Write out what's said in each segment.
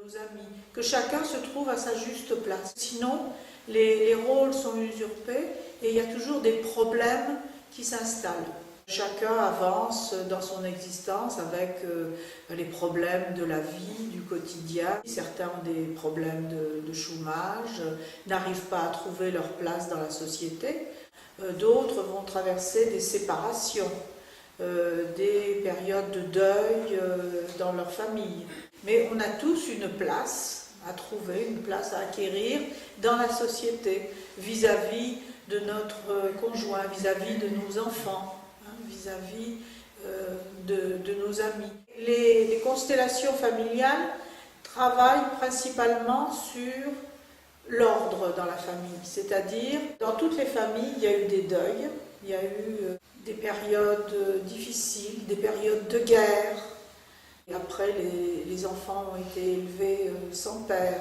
nos amis, que chacun se trouve à sa juste place. Sinon, les rôles sont usurpés et il y a toujours des problèmes qui s'installent. Chacun avance dans son existence avec les problèmes de la vie, du quotidien. Certains ont des problèmes de chômage, n'arrivent pas à trouver leur place dans la société. D'autres vont traverser des séparations, des périodes de deuil dans leur famille. Mais on a tous une place à trouver, une place à acquérir dans la société, vis-à-vis de notre conjoint, vis-à-vis de nos enfants, vis-à-vis de nos amis. Les constellations familiales travaillent principalement sur l'ordre dans la famille, c'est-à-dire dans toutes les familles il y a eu des deuils, il y a eu des périodes difficiles, des périodes de guerre. Et après, les enfants ont été élevés sans père.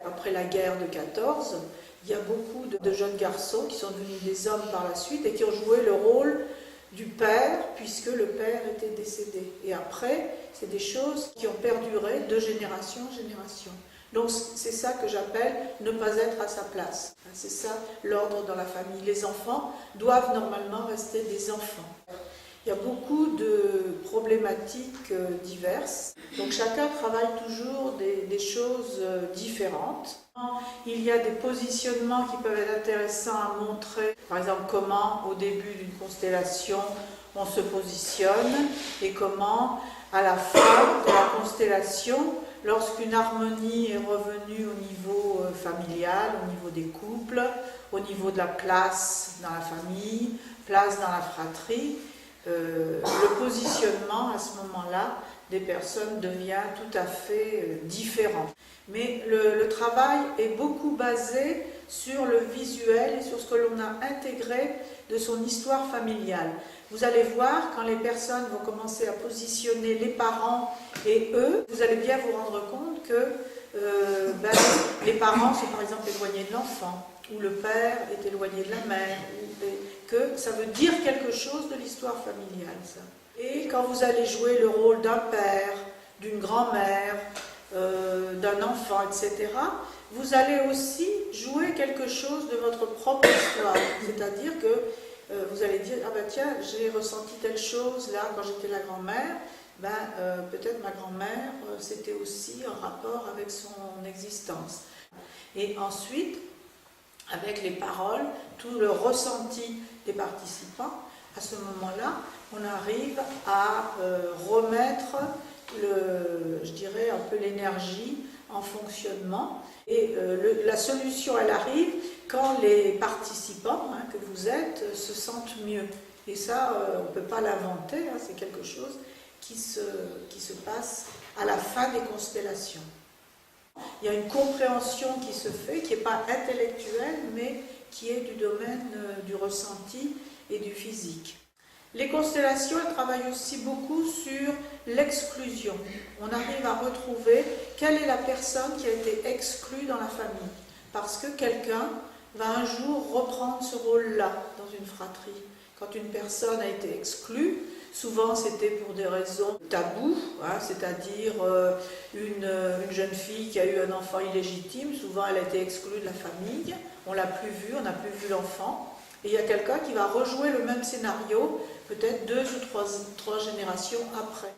Après la guerre de 14, il y a beaucoup de jeunes garçons qui sont devenus des hommes par la suite et qui ont joué le rôle du père, puisque le père était décédé. Et après, c'est des choses qui ont perduré de génération en génération. Donc c'est ça que j'appelle ne pas être à sa place. C'est ça l'ordre dans la famille. Les enfants doivent normalement rester des enfants. Il y a beaucoup de problématiques diverses, donc chacun travaille toujours des choses différentes. Il y a des positionnements qui peuvent être intéressants à montrer, par exemple comment au début d'une constellation on se positionne et comment à la fin de la constellation, lorsqu'une harmonie est revenue au niveau familial, au niveau des couples, au niveau de la place dans la famille, place dans la fratrie, le positionnement à ce moment-là des personnes devient tout à fait différent. Mais le travail est beaucoup basé sur le visuel et sur ce que l'on a intégré de son histoire familiale. Vous allez voir, quand les personnes vont commencer à positionner les parents et eux, vous allez bien vous rendre compte que les parents sont par exemple éloignés de l'enfant, ou le père est éloigné de la mère, que ça veut dire quelque chose de l'histoire familiale, ça. Et quand vous allez jouer le rôle d'un père, d'une grand-mère, d'un enfant, etc., vous allez aussi jouer quelque chose de votre propre histoire. C'est-à-dire que vous allez dire, ah ben tiens, j'ai ressenti telle chose là quand j'étais la grand-mère, peut-être ma grand-mère, c'était aussi en rapport avec son existence. Et ensuite, avec les paroles, tout le ressenti des participants, à ce moment-là, on arrive à remettre, je dirais, un peu l'énergie en fonctionnement. Et la solution, elle arrive quand les participants que vous êtes se sentent mieux. Et ça, on ne peut pas l'inventer, c'est quelque chose qui se passe à la fin des constellations. Il y a une compréhension qui se fait, qui n'est pas intellectuelle, mais qui est du domaine du ressenti et du physique. Les constellations, elles travaillent aussi beaucoup sur l'exclusion. On arrive à retrouver quelle est la personne qui a été exclue dans la famille. Parce que quelqu'un va un jour reprendre ce rôle-là dans une fratrie. Quand une personne a été exclue, souvent c'était pour des raisons taboues, c'est-à-dire une jeune fille qui a eu un enfant illégitime, souvent elle a été exclue de la famille, on ne l'a plus vue, on n'a plus vu l'enfant, et il y a quelqu'un qui va rejouer le même scénario, peut-être 2 ou 3 générations après.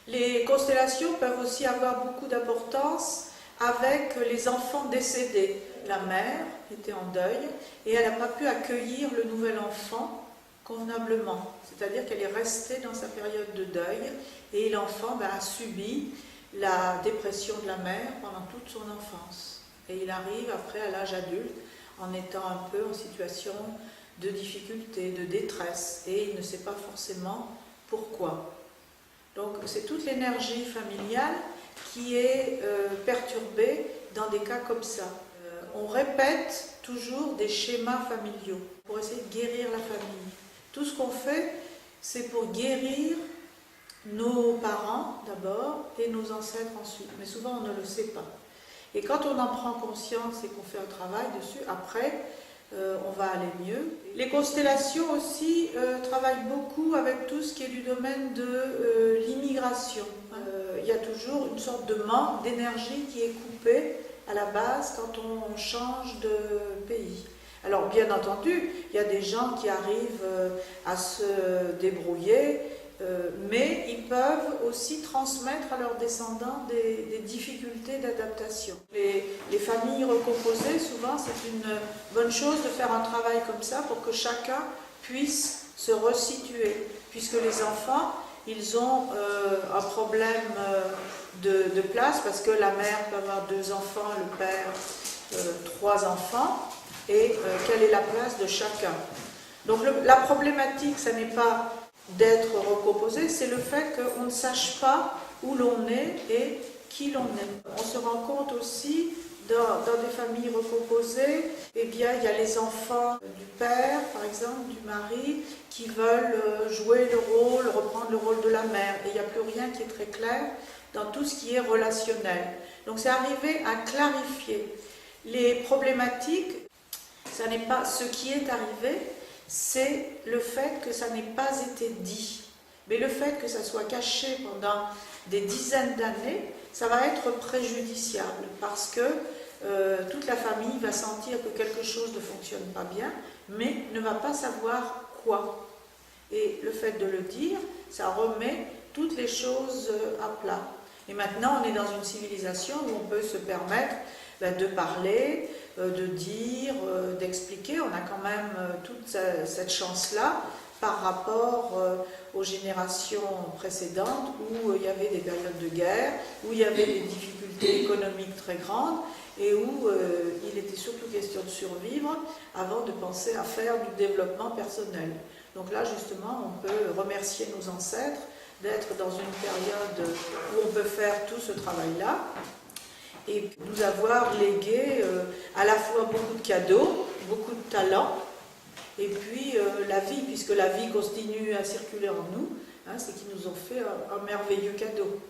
Les constellations peuvent aussi avoir beaucoup d'importance avec les enfants décédés. La mère était en deuil et elle n'a pas pu accueillir le nouvel enfant convenablement, c'est-à-dire qu'elle est restée dans sa période de deuil et l'enfant a subi la dépression de la mère pendant toute son enfance. Et il arrive après à l'âge adulte en étant un peu en situation de difficulté, de détresse, et il ne sait pas forcément pourquoi. Donc c'est toute l'énergie familiale qui est perturbée dans des cas comme ça. On répète toujours des schémas familiaux pour essayer de guérir la famille. Tout ce qu'on fait, c'est pour guérir nos parents d'abord et nos ancêtres ensuite. Mais souvent, on ne le sait pas. Et quand on en prend conscience et qu'on fait un travail dessus, après, on va aller mieux. Les constellations aussi travaillent beaucoup avec tout ce qui est du domaine de l'immigration. Il y a toujours une sorte de manque d'énergie qui est coupée à la base quand on change de pays. Alors bien entendu, il y a des gens qui arrivent à se débrouiller, mais ils peuvent aussi transmettre à leurs descendants des difficultés d'adaptation. Les familles recomposées, souvent, c'est une bonne chose de faire un travail comme ça pour que chacun puisse se resituer, puisque les enfants, ils ont un problème de place, parce que la mère peut avoir 2 enfants, le père 3 enfants, et quelle est la place de chacun. Donc la problématique, ce n'est pas d'être recomposé, c'est le fait qu'on ne sache pas où l'on est et qui l'on est. On se rend compte aussi dans des familles recomposées, eh bien, il y a les enfants du père, par exemple, du mari, qui veulent jouer le rôle, reprendre le rôle de la mère, et il n'y a plus rien qui est très clair dans tout ce qui est relationnel. Donc c'est arriver à clarifier les problématiques. Ça n'est pas ce qui est arrivé, c'est le fait que ça n'ait pas été dit. Mais le fait que ça soit caché pendant des dizaines d'années, ça va être préjudiciable parce que toute la famille va sentir que quelque chose ne fonctionne pas bien, mais ne va pas savoir quoi. Et le fait de le dire, ça remet toutes les choses à plat. Et maintenant, on est dans une civilisation où on peut se permettre de parler, de dire, d'expliquer. On a quand même toute cette chance-là par rapport aux générations précédentes où il y avait des périodes de guerre, où il y avait des difficultés économiques très grandes et où il était surtout question de survivre avant de penser à faire du développement personnel. Donc là, justement, on peut remercier nos ancêtres d'être dans une période où on peut faire tout ce travail-là et nous avoir légué à la fois beaucoup de cadeaux, beaucoup de talents, et puis la vie, puisque la vie continue à circuler en nous, hein, c'est qu'ils nous ont fait un merveilleux cadeau.